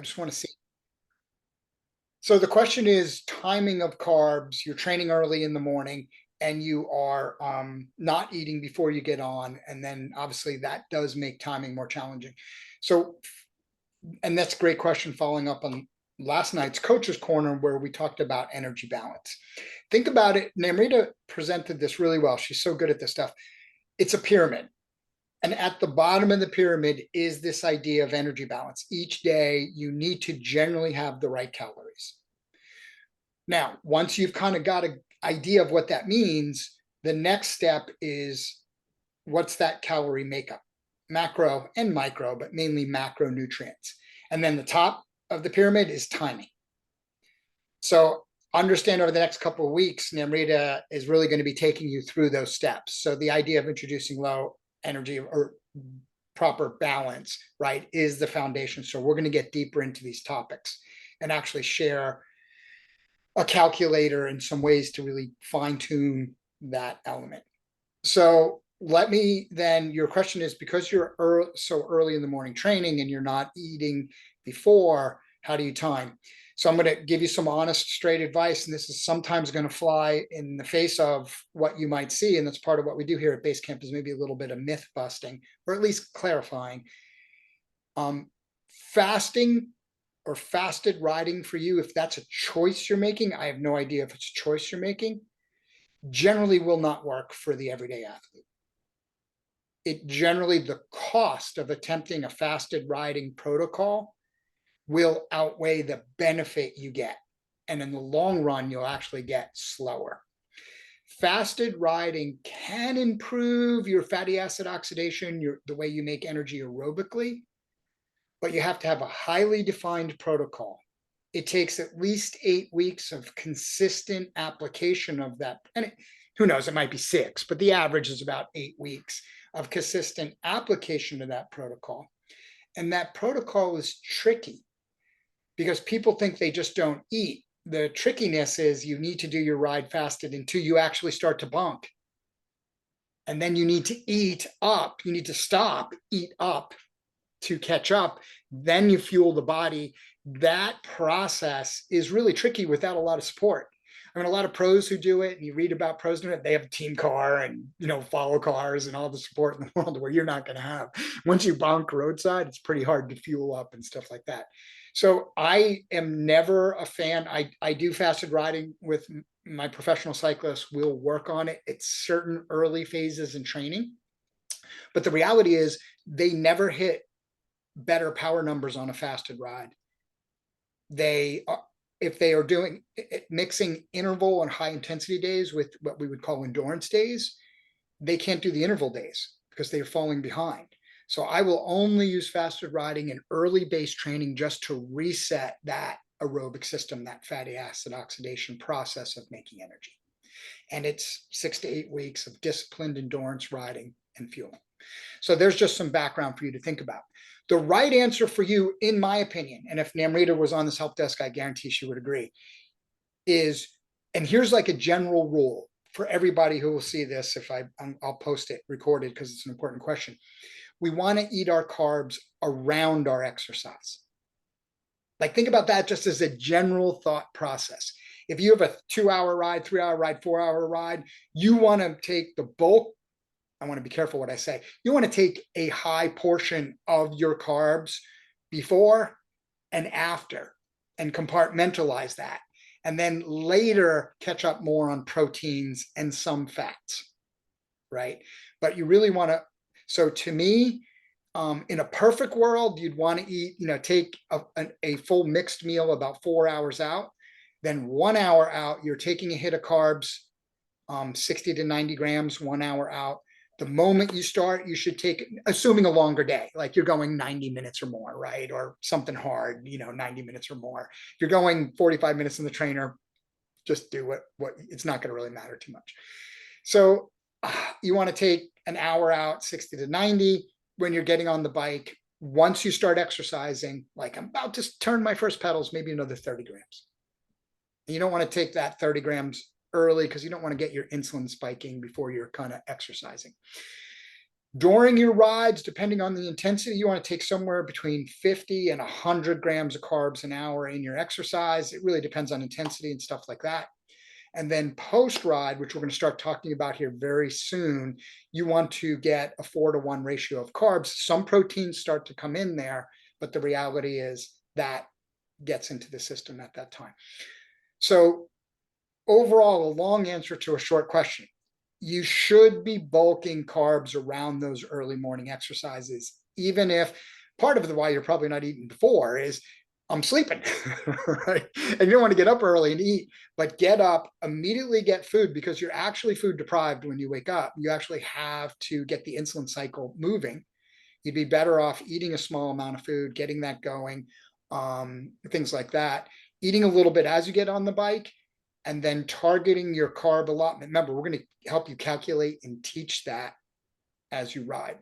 I just want to see. So the question is timing of carbs. You're training early in the morning and you are not eating before you get on. And then obviously that does make timing more challenging. So, and that's a great question following up on last night's coach's corner where we talked about energy balance. Think about it. Namrita presented this really well. She's so good at this stuff. It's a pyramid. And at the bottom of the pyramid is this idea of energy balance. Each day, you need to generally have the right calories. Now, once you've kind of got an idea of what that means, the next step is what's that calorie makeup? Macro and micro, but mainly macronutrients. And then the top of the pyramid is timing. So understand over the next couple of weeks, Namrita is really going to be taking you through those steps. So the idea of introducing low energy or proper balance, right, is the foundation. So we're going to get deeper into these topics and actually share a calculator and some ways to really fine tune that element. So let me then, your question is because you're so early in the morning training and you're not eating before, how do you time? So I'm going to give you some honest, straight advice, and this is sometimes going to fly in the face of what you might see, and that's part of what we do here at Basecamp is maybe a little bit of myth busting, or at least clarifying. Fasting or fasted riding for you, if that's a choice you're making, I have no idea if it's a choice you're making, generally will not work for the everyday athlete. It generally, the cost of attempting a fasted riding protocol will outweigh the benefit you get. And in the long run, you'll actually get slower. Fasted riding can improve your fatty acid oxidation, the way you make energy aerobically, but you have to have a highly defined protocol. It takes at least 8 weeks of consistent application of that. And who knows, it might be 6, but the average is about 8 weeks of consistent application of that protocol. And that protocol is tricky because people think they just don't eat. The trickiness is you need to do your ride fasted until you actually start to bunk. And then you need to eat up. You need to stop, eat up to catch up. Then you fuel the body. That process is really tricky without a lot of support. I mean, a lot of pros who do it, and you read about pros doing it, they have a team car and, follow cars and all the support in the world where you're not going to have. Once you bonk roadside, it's pretty hard to fuel up and stuff like that. So I am never a fan. I do fasted riding with my professional cyclists. We'll work on it at certain early phases in training. But the reality is they never hit better power numbers on a fasted ride. If they are doing mixing interval and high intensity days with what we would call endurance days, they can't do the interval days because they're falling behind. So I will only use fasted riding in early base training just to reset that aerobic system, that fatty acid oxidation process of making energy. And it's 6 to 8 weeks of disciplined endurance riding and fueling. So there's just some background for you to think about. The right answer for you, in my opinion, and if Namrita was on this help desk, I guarantee she would agree, is, and here's like a general rule for everybody who will see this, I'll post it recorded because it's an important question. We want to eat our carbs around our exercise. Like think about that just as a general thought process. If you have a 2-hour ride, 3-hour ride, 4-hour ride, you want to take the bulk. I want to be careful what I say. You want to take a high portion of your carbs before and after and compartmentalize that. And then later catch up more on proteins and some fats, right? But you really want to, so to me, in a perfect world, you'd want to eat, take a full mixed meal about 4 hours out. Then 1 hour out, you're taking a hit of carbs, 60 to 90 grams, 1 hour out. The moment you start, you should take, assuming a longer day, like you're going 90 minutes or more, right? Or something hard, 90 minutes or more. If you're going 45 minutes in the trainer, just do what it's not going to really matter too much. So you want to take an hour out, 60 to 90 when you're getting on the bike. Once you start exercising, like I'm about to turn my first pedals, maybe another 30 grams. And you don't want to take that 30 grams early because you don't want to get your insulin spiking before you're kind of exercising. During your rides, depending on the intensity, you want to take somewhere between 50 and 100 grams of carbs an hour in your exercise. It really depends on intensity and stuff like that. And then post ride, which we're going to start talking about here very soon, you want to get a 4-to-1 ratio of carbs. Some proteins start to come in there, but the reality is that gets into the system at that time. So overall, a long answer to a short question. You should be bulking carbs around those early morning exercises, even if part of the why you're probably not eating before is I'm sleeping, right? And you don't want to get up early and eat, but get up, immediately get food, because you're actually food deprived when you wake up. You actually have to get the insulin cycle moving. You'd be better off eating a small amount of food, getting that going, things like that. Eating a little bit as you get on the bike, and then targeting your carb allotment. Remember, we're going to help you calculate and teach that as you ride.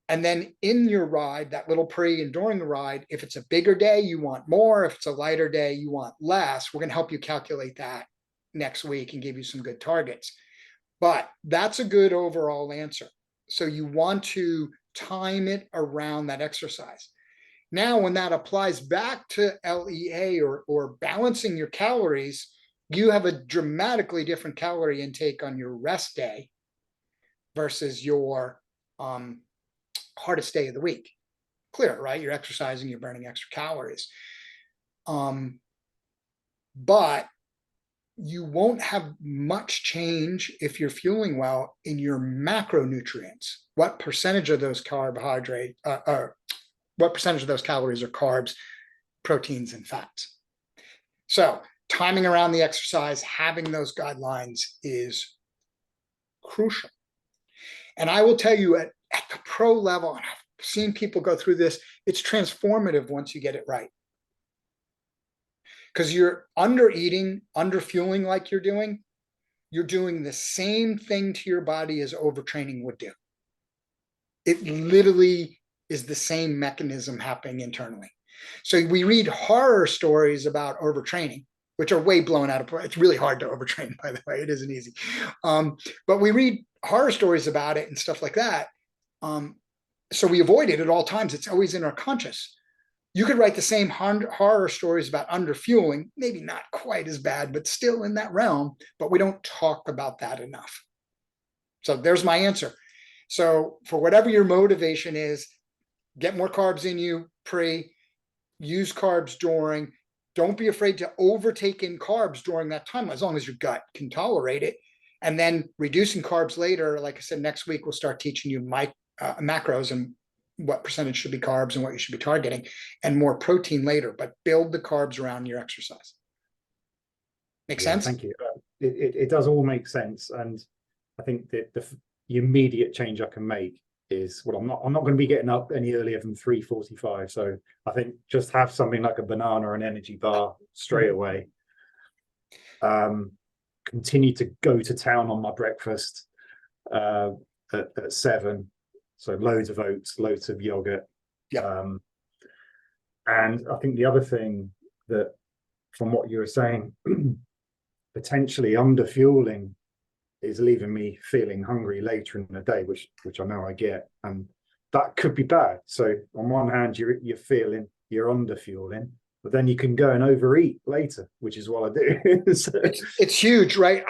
And then in your ride, that little pre and during the ride, if it's a bigger day, you want more. If it's a lighter day, you want less. We're going to help you calculate that next week and give you some good targets. But that's a good overall answer. So you want to time it around that exercise. Now, when that applies back to LEA or balancing your calories, you have a dramatically different calorie intake on your rest day versus your hardest day of the week. Clear, right? You're exercising, you're burning extra calories. But you won't have much change if you're fueling well in your macronutrients. What percentage of those carbohydrate, what percentage of those calories are carbs, proteins, and fats? So timing around the exercise, having those guidelines is crucial. And I will tell you at the pro level, and I've seen people go through this, it's transformative once you get it right. Because you're under eating, under fueling like you're doing the same thing to your body as overtraining would do. It literally is the same mechanism happening internally. So we read horror stories about overtraining, which are way blown out of proportion. It's really hard to overtrain, by the way. It isn't easy. But we read horror stories about it and stuff like that. So we avoid it at all times. It's always in our conscious. You could write the same horror stories about underfueling, maybe not quite as bad, but still in that realm, but we don't talk about that enough. So there's my answer. So for whatever your motivation is, get more carbs in you pre, use carbs during. Don't be afraid to overtake in carbs during that time, as long as your gut can tolerate it. And then reducing carbs later, like I said, next week we'll start teaching you macros and what percentage should be carbs and what you should be targeting, and more protein later, but build the carbs around your exercise. Make sense? Thank you. It does all make sense. And I think that the immediate change I can make is, well, I'm not going to be getting up any earlier than 3:45. So I think just have something like a banana or an energy bar straight away. Continue to go to town on my breakfast at 7. So loads of oats, loads of yogurt. Yeah. And I think the other thing that, from what you were saying, potentially under fueling is leaving me feeling hungry later in the day, which I know I get, and that could be bad. So on one hand, you're feeling you're under fueling, but then you can go and overeat later, which is what I do. So. It's huge, right?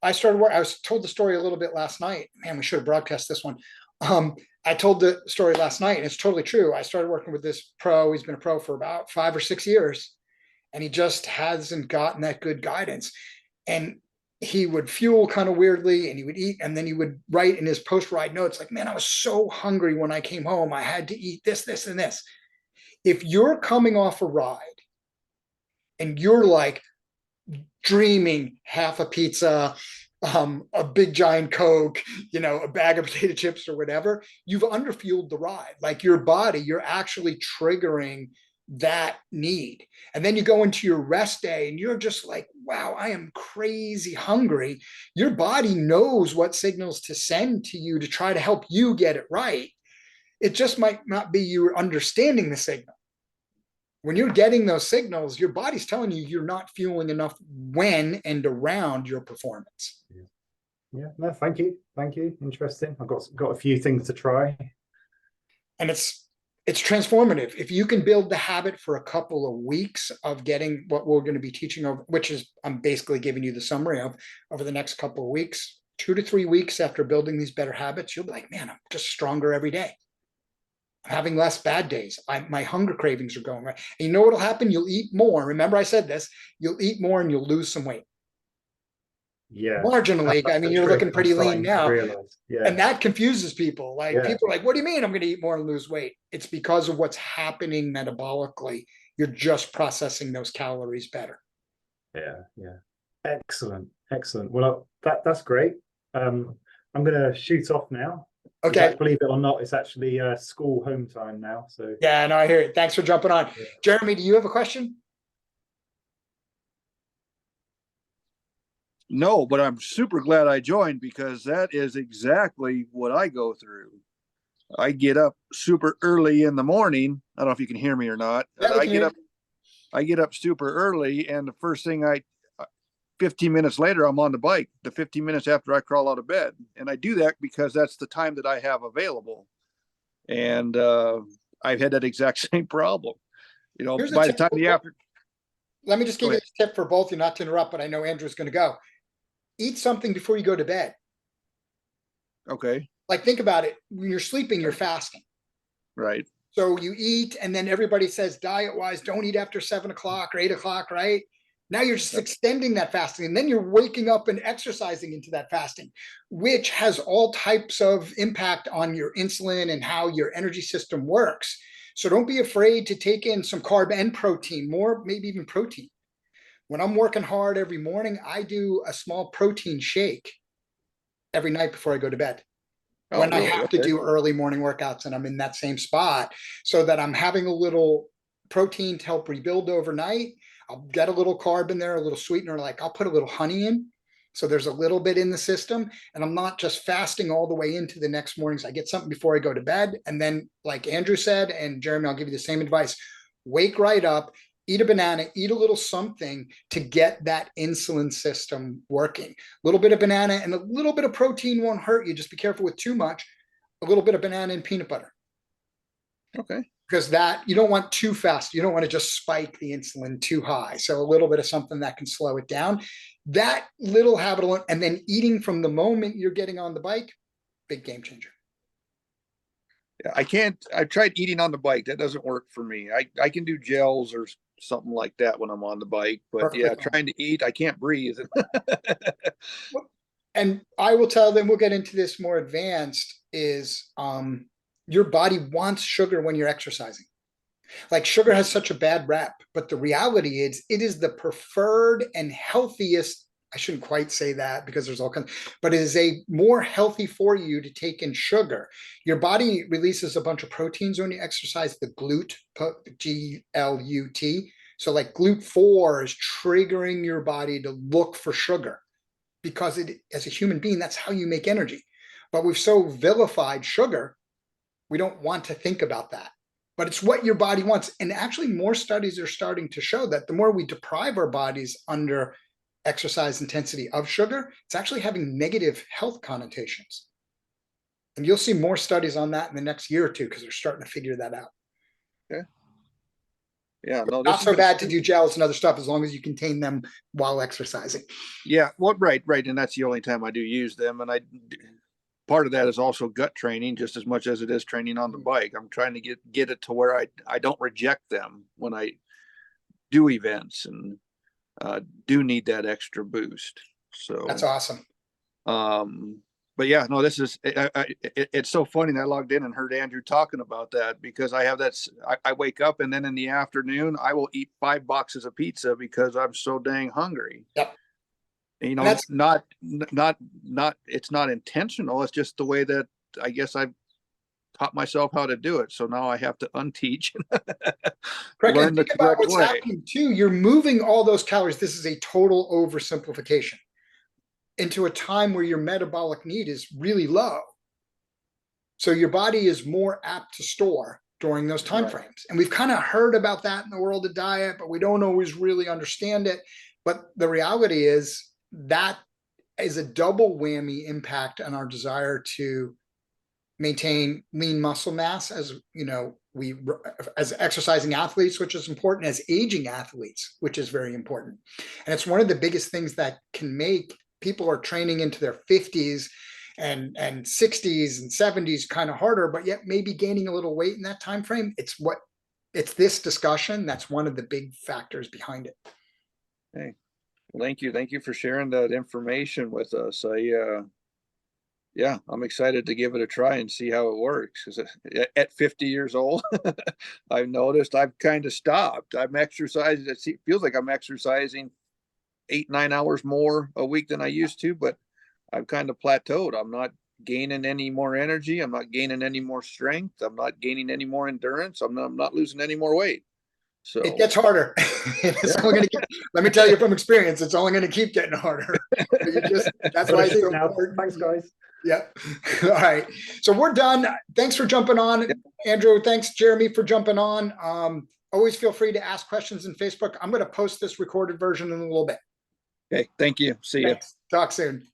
I started work. I was told the story a little bit last night. Man, we should have broadcast this one. I told the story last night, and it's totally true. I started working with this pro. He's been a pro for about 5 or 6 years, and he just hasn't gotten that good guidance. And he would fuel kind of weirdly, and he would eat, and then he would write in his post-ride notes like, man, I was so hungry when I came home. I had to eat this, this, and this. If you're coming off a ride and you're like dreaming half a pizza, a big giant Coke, a bag of potato chips or whatever, you've underfueled the ride. Like your body, you're actually triggering that need. And then you go into your rest day and you're just like, wow, I am crazy hungry. Your body knows what signals to send to you to try to help you get it right. It just might not be you understanding the signal. When you're getting those signals, your body's telling you you're not fueling enough when and around your performance. Yeah, no, thank you. Thank you. Interesting. I've got a few things to try. And it's transformative. If you can build the habit for a couple of weeks of getting what we're going to be teaching over, which is I'm basically giving you the summary of over the next couple of weeks, 2 to 3 weeks after building these better habits, you'll be like, man, I'm just stronger every day. I'm having less bad days. My hunger cravings are going right. And you know what'll happen? You'll eat more. Remember, I said this, you'll eat more and you'll lose some weight. Yeah. Marginally. I That's mean, the you're trick looking I'm pretty lean starting to now. realize. Yeah. And that confuses people. Like Yeah. people are like, what do you mean I'm going to eat more and lose weight? It's because of what's happening metabolically. You're just processing those calories better. Yeah. Yeah. Excellent. Excellent. Well, that's great. I'm gonna shoot off now. In Okay. fact, believe it or not, it's actually school home time now. So Yeah, no, I hear it. Thanks for jumping on. yeah. Jeremy, do you have a question? No, but I'm super glad I joined because that is exactly what I go through. I get up super early in the morning. I don't know if you can hear me or not. Yeah, we can hear you. I get up super early, and the first thing 15 minutes later, I'm on the bike. The 15 minutes after I crawl out of bed, and I do that because that's the time that I have available. And I've had that exact same problem. You know, Here's a by the tip. time the after. Let me just Go give you ahead. a tip for both of you, not to interrupt, but I know Andrew's going to go. Eat something before you go to bed. Okay. Like think about it. When you're sleeping, you're fasting. Right. So you eat, and then everybody says diet wise, don't eat after 7 o'clock or 8 o'clock, right? Now you're just Yep. extending that fasting, and then you're waking up and exercising into that fasting, which has all types of impact on your insulin and how your energy system works. So don't be afraid to take in some carb and protein, more, maybe even protein. When I'm working hard every morning, I do a small protein shake every night before I go to bed. Oh, When I really? have to Okay. do early morning workouts and I'm in that same spot, so that I'm having a little protein to help rebuild overnight. I'll get a little carb in there, a little sweetener, like I'll put a little honey in. So there's a little bit in the system, and I'm not just fasting all the way into the next mornings. I get something before I go to bed. And then, like Andrew said, and Jeremy, I'll give you the same advice, wake right up, eat a banana, eat a little something to get that insulin system working. A little bit of banana and a little bit of protein won't hurt you. Just be careful with too much. A little bit of banana and peanut butter. Okay. Because that you don't want too fast. You don't want to just spike the insulin too high. So a little bit of something that can slow it down. That little habit alone, and then eating from the moment you're getting on the bike, big game changer. Yeah, I can't. I've tried eating on the bike. That doesn't work for me. I can do gels or something like that when I'm on the bike, but Perfectly yeah, fine. trying to eat, I can't breathe. And I will tell them, we'll get into this more advanced, is your body wants sugar when you're exercising. Like sugar has such a bad rep, but the reality is it is the preferred and healthiest. I shouldn't quite say that because there's all kinds, but it is a more healthy for you to take in sugar. Your body releases a bunch of proteins when you exercise, the GLUT. So like GLUT4 is triggering your body to look for sugar, because it, as a human being, that's how you make energy. But we've so vilified sugar, we don't want to think about that. But it's what your body wants. And actually, more studies are starting to show that the more we deprive our bodies under exercise intensity of sugar, it's actually having negative health connotations. And you'll see more studies on that in the next year or two, because they're starting to figure that out. Yeah. Yeah. No, Not so bad to do gels and other stuff as long as you contain them while exercising. Yeah. Well, right. And that's the only time I do use them. And part of that is also gut training just as much as it is training on the bike. I'm trying to get it to where I don't reject them when I do events and do need that extra boost. So That's awesome. But yeah, no, this is it's so funny that I logged in and heard Andrew talking about that, because I have that. I wake up and then in the afternoon I will eat 5 boxes of pizza because I'm so dang hungry. Yep. You know, it's not intentional. It's just the way that I guess I've taught myself how to do it. So now I have to unteach. Correct. Learn And the think about correct what's way. happening too. You're moving all those calories. This is a total oversimplification into a time where your metabolic need is really low. So your body is more apt to store during those time Right. frames. And we've kind of heard about that in the world of diet, but we don't always really understand it. But the reality is that is a double whammy impact on our desire to maintain lean muscle mass as, you know, as exercising athletes, which is important, as aging athletes, which is very important. And it's one of the biggest things that can make people are training into their 50s and 60s and 70s kind of harder, but yet maybe gaining a little weight in that time frame. It's this discussion that's one of the big factors behind it. Hey, thank you for sharing that information with us. Yeah, I'm excited to give it a try and see how it works. Because at 50 years old, I've noticed I've kind of stopped. I'm exercising. It feels like I'm exercising 8-9 hours more a week than I used to, but I've kind of plateaued. I'm not gaining any more energy. I'm not gaining any more strength. I'm not gaining any more endurance. I'm not losing any more weight. So It gets harder. It's only going to get, let me tell you from experience, it's only going to keep getting harder. That's why it's so important. Thanks, guys. Yep. All right. So we're done. Thanks for jumping on. Yep. Andrew, thanks, Jeremy, for jumping on. Always feel free to ask questions in Facebook. I'm going to post this recorded version in a little bit. okay, thank you. See you. Thanks. Talk soon.